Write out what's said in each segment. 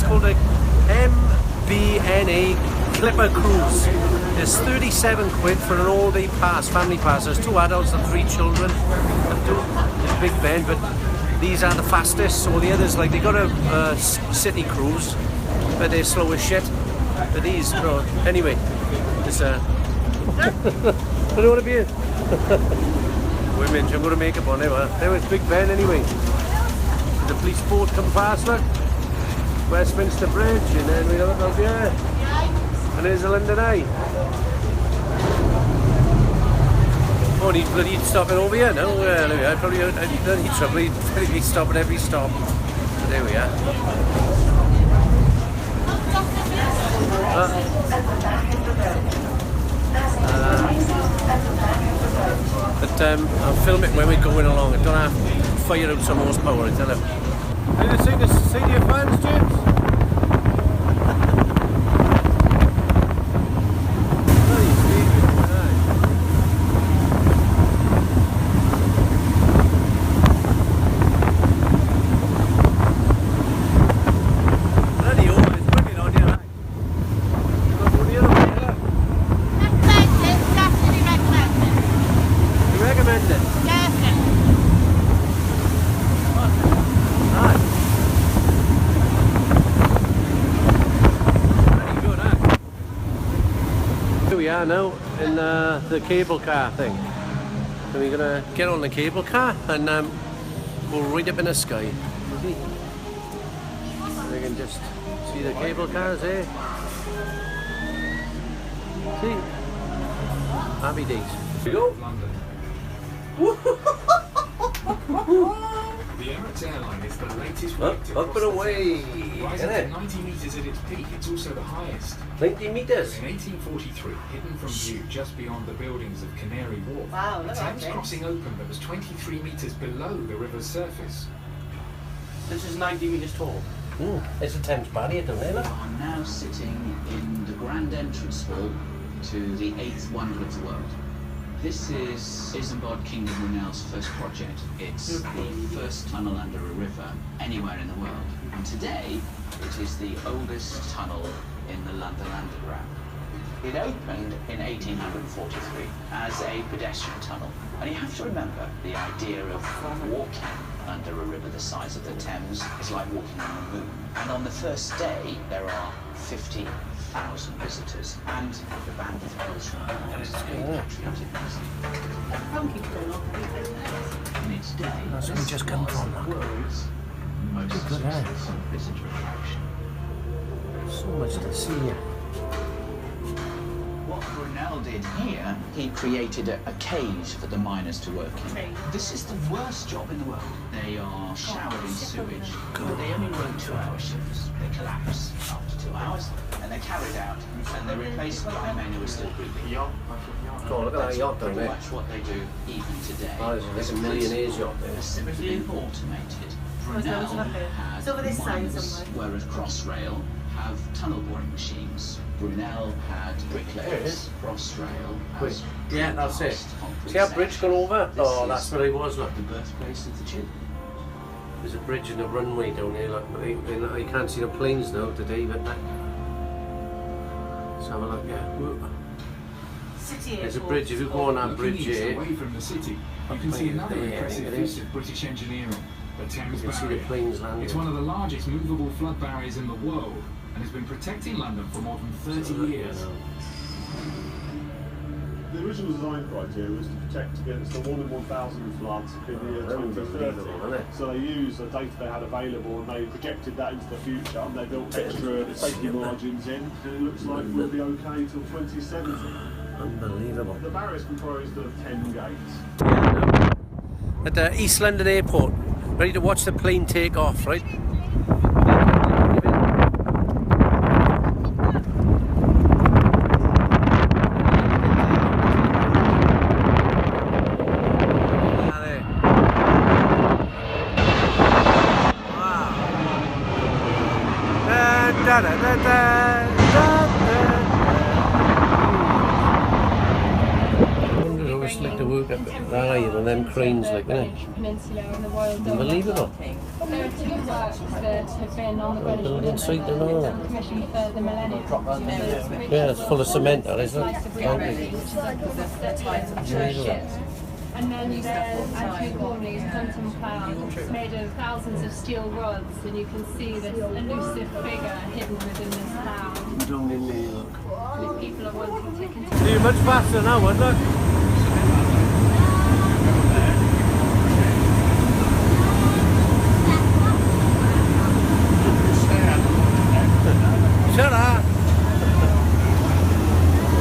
called a MBNA Clipper Cruise. It's 37 quid for an all-day pass, family pass. There's 2 adults and 3 children. It's Big Ben, but these are the fastest. So the others, like, they got a city cruise, but they're slow as shit. But these, no. Anyway, it's I don't want to be here. Women, I'm going to make up on it. There was Big Ben anyway. The police boat come past, look. Westminster Bridge, and then we look up here. And there's the London Eye. Oh, he's bloody stopping over here now. There we are. Probably any trouble. He's stopping every stop. But there we are. But I'll film it when we're going along. I don't have to fire out some horsepower, I tell you. Did you sing to your fans, James? We are now in the cable car thing. So we're gonna get on the cable car and go right up in the sky. See? We can just see the cable cars there. See? Happy days. Here we go. The Emirates airline is the latest up and away. Rising to 90 metres at its peak, it's also the highest. 90 metres? In 1843, hidden from view just beyond the buildings of Canary Wharf, Wow, the Thames crossing opened that was 23 metres below the river's surface. This is 90 metres tall. It's a Thames barrier, don't they? We are now sitting in the grand entrance hall to the 8th wonder of the world. This is Isambard King of Brunel's first project. It's the first tunnel under a river anywhere in the world. And today, it is the oldest tunnel in the London Underground. It opened in 1843 as a pedestrian tunnel. And you have to remember, the idea of walking under a river the size of the Thames is like walking on the moon. And on the first day, there are 50,000 visitors, and the band of bells is a patriotic music. In its day, That's where we just come from. the world's most successful visitor attraction. So much to see here. What Brunel did here, he created a cage for the miners to work in. This is the worst job in the world. They are showered in sewage, but they only run 2-hour shifts. They collapse after 2 hours, and they're carried out, and they're replaced by men who are still breathing. Oh, look at that yacht down Pretty there. much what they do even today. Oh, there's a millionaire's yacht there. Has simply been automated. Brunel had It's over this side miners, somewhere. whereas Crossrail have tunnel boring machines. Brunel had bricklayers. Crossrail has Yeah, that's it. precast concrete See how bridge gone over? This Oh, is that's where he was, look. the birthplace of the tube. There's a bridge and a runway down there, look. But you can't see the planes now today, but that. Let's have a look, yeah. City There's a airport. bridge, if you go on that bridge Looking east here, away from the city, you can see another there, impressive it feat is. of British engineering, the Thames you can see the Barrier. planes landing. It's one of the largest movable flood barriers in the world and has been protecting London for more than 30 years. The original design criteria was to protect against the 1 in 1,000 floods in the year 2030. So they used the data they had available and they projected that into the future, and they built extra safety margins in, and it looks like we'll be okay till 2070. Unbelievable. The barrier is composed of 10 gates. At the East London Airport, ready to watch the plane take off, right? Da, da, da, da, da, da. I wonder how it's like to work up at that high and them cranes like that. Peninsula and the Royal Dome Unbelievable. thing. There are two works that have been on the Greenwich Building site and all. Commission for the millennium. Yeah, it's full of cement, that isn't it? Concrete, which is like the type of church. And then there's Anthony Gormley's Quantum Cloud, it's made of thousands of steel rods, and you can see this elusive figure hidden within this cloud. If people are wanting to continue. You're much faster now, aren't you? Shut up!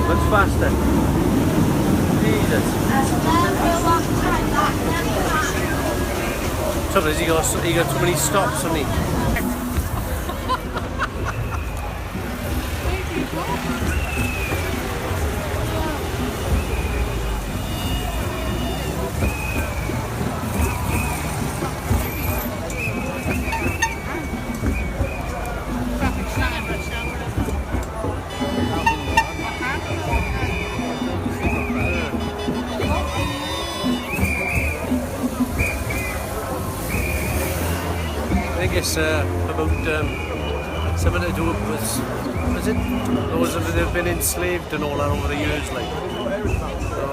Much faster. Jesus. Trouble is, he got too many stops, hasn't he? I think it's about something to do with, is it? Those that have been enslaved and all that over the years, like. So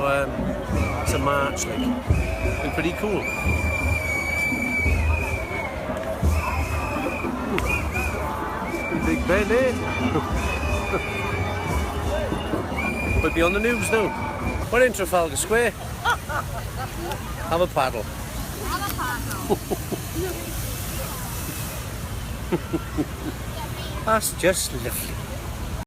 it's a march, like. Been pretty cool. Big Ben, eh? We'll be on the news now. We're in Trafalgar Square. Have a paddle. That's just lovely.